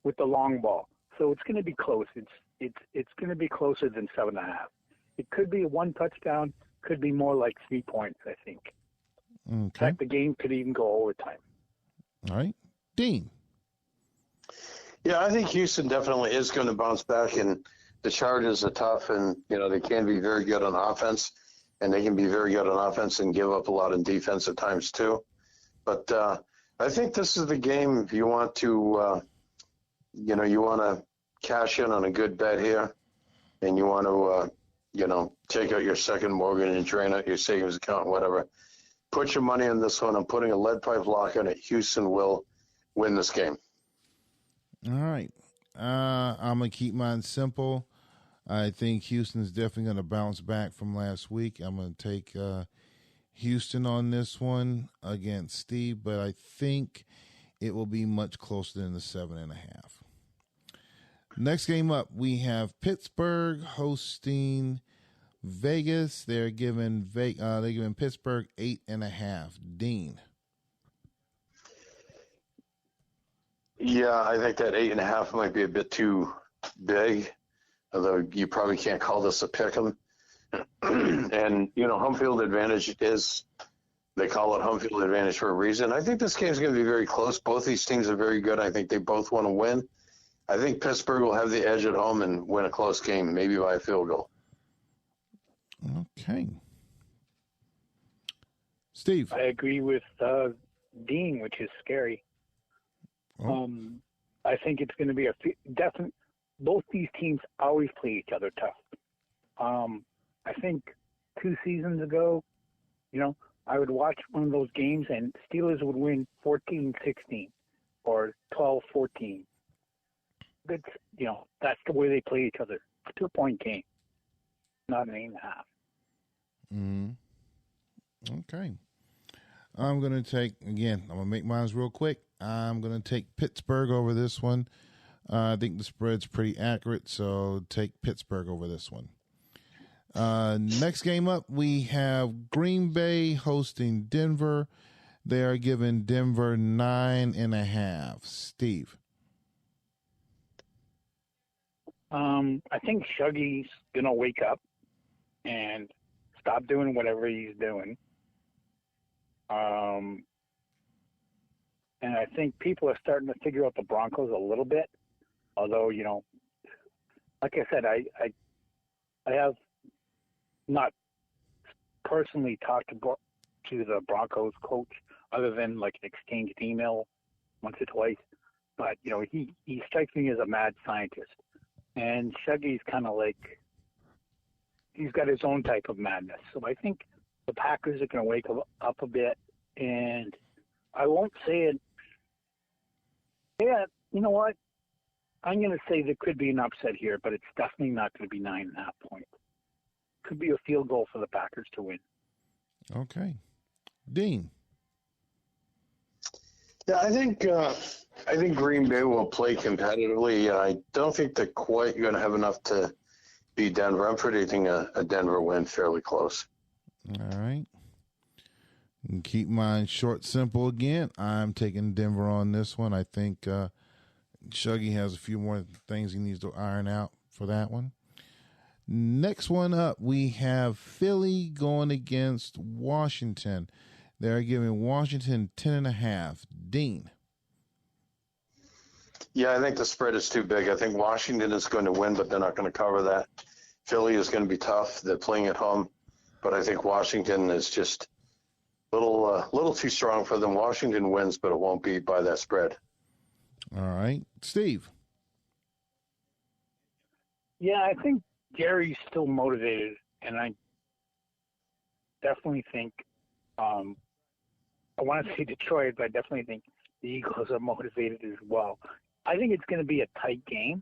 Speaker 3: with the long ball. So it's going to be close. It's going to be closer than 7.5. It could be 1 touchdown, could be more like 3 points, I think.
Speaker 1: Okay.
Speaker 3: In fact, the game could even go overtime.
Speaker 1: All right. Dean.
Speaker 2: Yeah, I think Houston definitely is going to bounce back, and the Chargers are tough, and, they can be very good on offense, and they can be very good on offense and give up a lot in defense at times too. But I think this is the game if you want to, you want to cash in on a good bet here, and you want to, take out your second mortgage and drain out your savings account, whatever. Put your money on this one. I'm putting a lead pipe lock on it. Houston will win this game.
Speaker 1: All right. I'm going to keep mine simple. I think Houston's definitely going to bounce back from last week. I'm going to take Houston on this one against Steve, but I think it will be much closer than the 7.5. Next game up, we have Pittsburgh hosting Vegas. They're giving Pittsburgh 8.5. Dean.
Speaker 2: Yeah, I think that 8.5 might be a bit too big, although you probably can't call this a pick 'em. And, home field advantage they call it home field advantage for a reason. I think this game's going to be very close. Both these teams are very good. I think they both want to win. I think Pittsburgh will have the edge at home and win a close game, maybe by a field goal.
Speaker 1: Okay. Steve.
Speaker 3: I agree with Dean, which is scary.
Speaker 1: Oh.
Speaker 3: I think it's going to be a definite. Both these teams always play each other tough. I think 2 seasons ago, I would watch one of those games and Steelers would win 14-16 or 12-14. That's the way they play each other. 2-point game, not an 8.5.
Speaker 1: Okay. I'm going to make mine real quick. I'm going to take Pittsburgh over this one. I think the spread's pretty accurate, so take Pittsburgh over this one. Next game up, we have Green Bay hosting Denver. They are giving Denver 9.5. Steve.
Speaker 3: I think Shuggy's going to wake up and stop doing whatever he's doing. And I think people are starting to figure out the Broncos a little bit. Although, like I said, I have not personally talked to the Broncos coach other than like an exchanged email once or twice. But, he strikes me as a mad scientist. And Shuggy's kind of like, he's got his own type of madness. So I think the Packers are going to wake up a bit. And I won't say it. Yeah, you know what? I'm going to say there could be an upset here, but it's definitely not going to be 9.5 points. Could be a field goal for the Packers to win.
Speaker 1: Okay. Dean.
Speaker 2: Yeah, I think Green Bay will play competitively. I don't think they're quite going to have enough to beat Denver. I'm predicting a Denver win fairly close.
Speaker 1: All right. And keep mine short, simple again. I'm taking Denver on this one. I think Shuggy has a few more things he needs to iron out for that one. Next one up, we have Philly going against Washington. They're giving Washington 10.5. Dean.
Speaker 2: Yeah, I think the spread is too big. I think Washington is going to win, but they're not going to cover that. Philly is going to be tough. They're playing at home, but I think Washington is just a little too strong for them. Washington wins, but it won't be by that spread.
Speaker 1: All right. Steve.
Speaker 3: Yeah, I think Gary's still motivated, and I definitely think I want to say Detroit, but I definitely think the Eagles are motivated as well. I think it's going to be a tight game.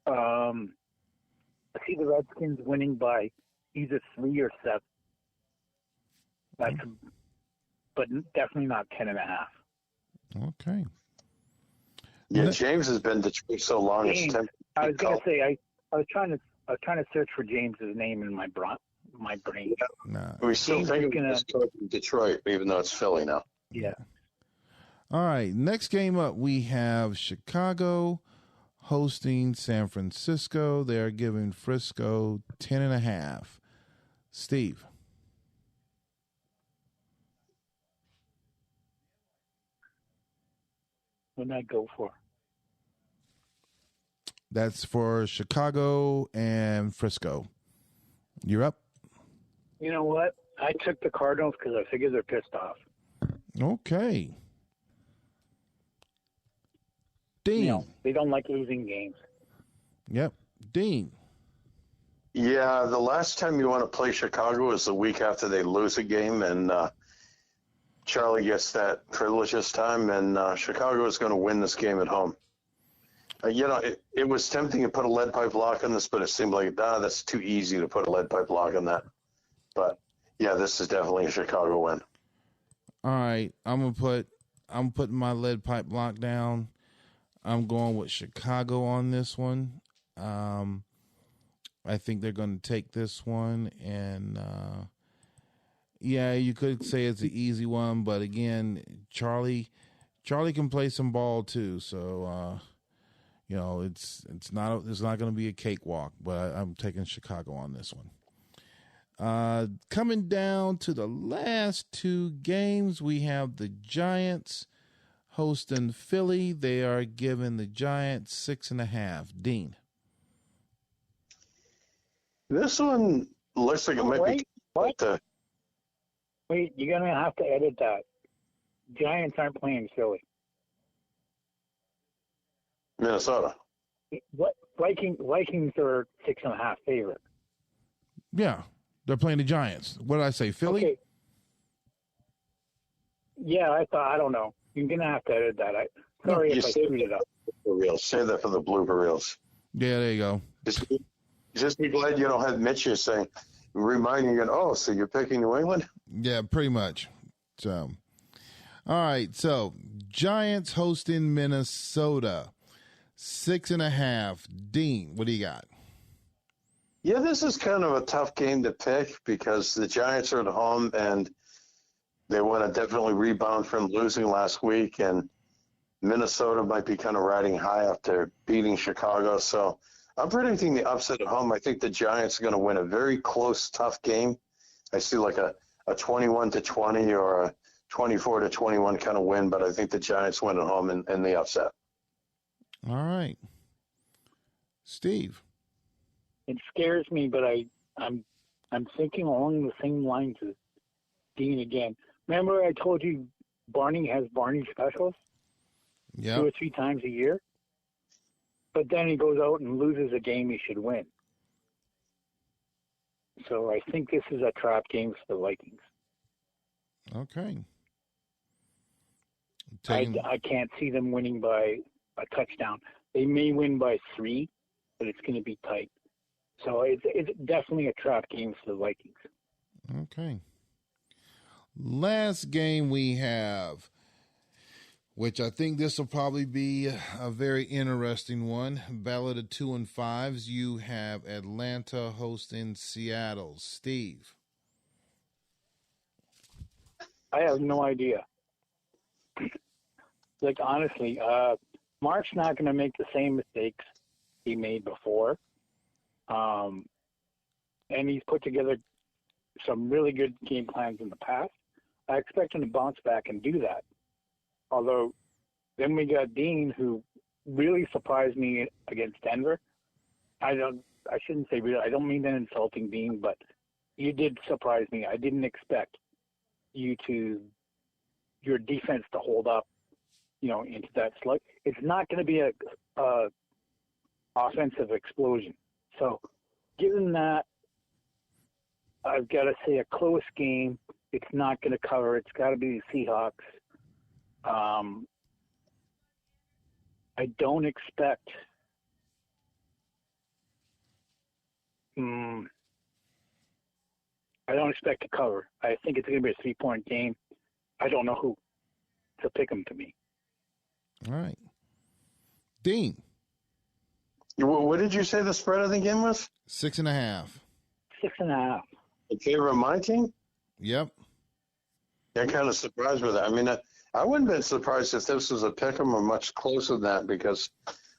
Speaker 3: I see the Redskins winning by either 3 or 7. But definitely not 10.5.
Speaker 1: Okay.
Speaker 2: Yeah, James has been Detroit so long.
Speaker 3: James, I was going to say I was trying to search for James's name in my brain.
Speaker 1: Nah.
Speaker 2: We still think of this coach in Detroit, even though it's Philly now.
Speaker 3: Yeah.
Speaker 1: All right. Next game up, we have Chicago hosting San Francisco. They're giving Frisco 10.5. Steve.
Speaker 3: What did I go for?
Speaker 1: That's for Chicago and Frisco. You're up.
Speaker 3: You know what? I took the Cardinals because I figured they're pissed off.
Speaker 1: Okay. Dean.
Speaker 3: They don't like losing games.
Speaker 1: Yep. Dean.
Speaker 2: Yeah, the last time you want to play Chicago is the week after they lose a game, and Charlie gets that privilege this time, and Chicago is going to win this game at home. It was tempting to put a lead pipe lock on this, but it seemed like, that's too easy to put a lead pipe lock on that. But, yeah, this is definitely a Chicago win.
Speaker 1: All right. I'm putting my lead pipe lock down. I'm going with Chicago on this one. I think they're going to take this one, and yeah, you could say it's an easy one, but again, Charlie can play some ball too, so it's not going to be a cakewalk, but I'm taking Chicago on this one. Coming down to the last two games, we have the Giants hosting Philly. They are giving the Giants 6.5. Dean.
Speaker 2: This one looks like it might be.
Speaker 3: What? Wait, you're going to have to edit that. Giants aren't playing Philly.
Speaker 2: Minnesota.
Speaker 3: What? Vikings are 6.5 favorite.
Speaker 1: Yeah, they're playing the Giants. What did I say, Philly?
Speaker 3: Okay. Yeah, I don't know. You're going to have to edit that. Sorry if I screwed it up.
Speaker 2: Reels. Say that for the blooper reels.
Speaker 1: Yeah, there you go.
Speaker 2: Just be glad you don't have Mitch here saying, reminding you, so you're picking New England?
Speaker 1: Yeah, pretty much. So, all right. So, Giants hosting Minnesota, 6.5. Dean, what do you got?
Speaker 2: Yeah, this is kind of a tough game to pick because the Giants are at home and they want to definitely rebound from losing last week, and Minnesota might be kind of riding high after beating Chicago. So I'm predicting the upset at home. I think the Giants are going to win a very close, tough game. I see like a 21-20 or a 24-21 kind of win, but I think the Giants win at home in the upset.
Speaker 1: All right. Steve.
Speaker 3: It scares me, but I'm thinking along the same lines as Dean again. Remember I told you Barney has Barney specials?
Speaker 1: Yeah.
Speaker 3: 2 or 3 times a year? But then he goes out and loses a game he should win. So I think this is a trap game for the Vikings.
Speaker 1: Okay.
Speaker 3: I can't see them winning by a touchdown. They may win by 3, but it's going to be tight. So it's definitely a trap game for the Vikings.
Speaker 1: Okay. Last game we have, which I think this will probably be a very interesting one. Battle of the 2 and 5s. You have Atlanta hosting Seattle. Steve.
Speaker 3: I have no idea. Like, honestly, Mark's not going to make the same mistakes he made before. And he's put together some really good game plans in the past. I expect him to bounce back and do that. Although, then we got Dean, who really surprised me against Denver. I shouldn't say really. I don't mean that insulting, Dean, but you did surprise me. I didn't expect your defense to hold up, into that slug. It's not going to be a offensive explosion. So, given that, I've got to say a close game. It's not going to cover. It's got to be the Seahawks. I don't expect. I don't expect to cover. I think it's going to be a 3-point game. I don't know who to pick them to me.
Speaker 1: All right. Dean.
Speaker 2: What did you say the spread of the game was?
Speaker 1: 6.5.
Speaker 3: 6.5.
Speaker 2: In favor of my team?
Speaker 1: Yep.
Speaker 2: I'm kind of surprised with that. I mean, I wouldn't have been surprised if this was a pick 'em or much closer than that, because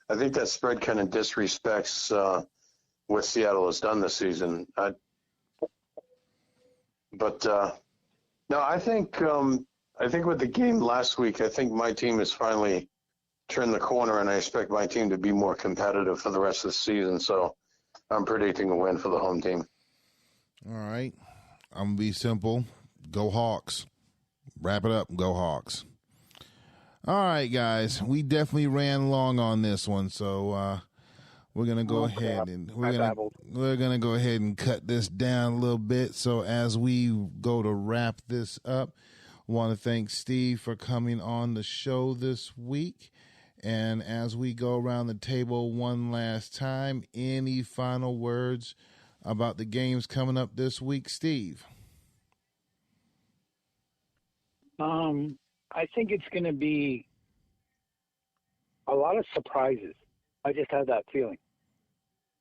Speaker 2: I think that spread kind of disrespects what Seattle has done this season. No, I think with the game last week, I think my team has finally turned the corner, and I expect my team to be more competitive for the rest of the season. So I'm predicting a win for the home team.
Speaker 1: All right. I'm going to be simple. Go Hawks. Wrap it up. Go Hawks. All right, guys. We definitely ran long on this one, so we're going to go ahead and we're going to go ahead and cut this down a little bit. So as we go to wrap this up, I want to thank Steve for coming on the show this week. And as we go around the table one last time, any final words about the games coming up this week, Steve?
Speaker 3: I think it's going to be a lot of surprises. I just have that feeling.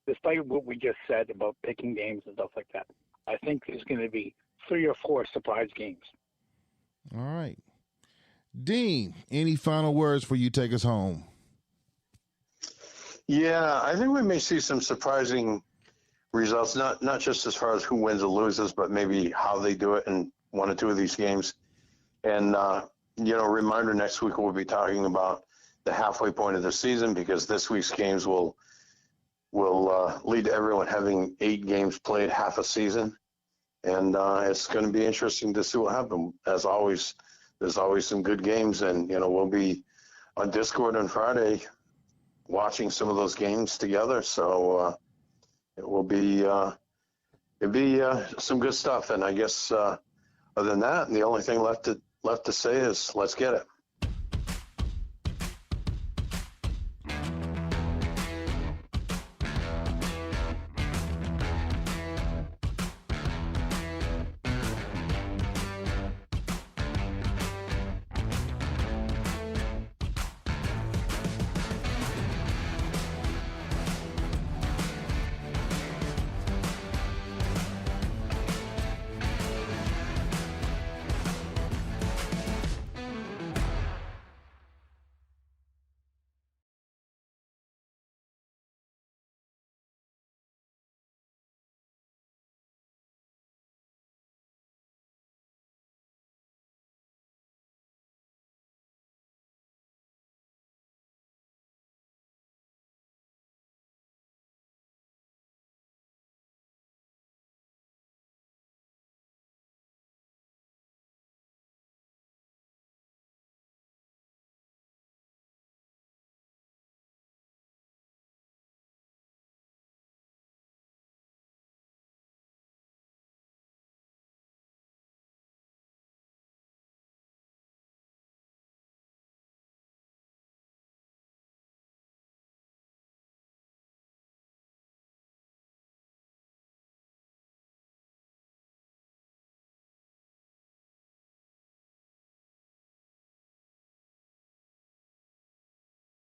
Speaker 3: Despite what we just said about picking games and stuff like that, I think there's going to be 3 or 4 surprise games.
Speaker 1: All right. Dean, any final words for you take us home?
Speaker 2: Yeah, I think we may see some surprising results, not just as far as who wins or loses, but maybe how they do it in 1 or 2 of these games. And, reminder, next week we'll be talking about the halfway point of the season, because this week's games will lead to everyone having 8 games played, half a season. And it's going to be interesting to see what happens. As always, there's always some good games, and, we'll be on Discord on Friday watching some of those games together. So it'll be some good stuff. And I guess other than that, the only thing left to say is let's get it.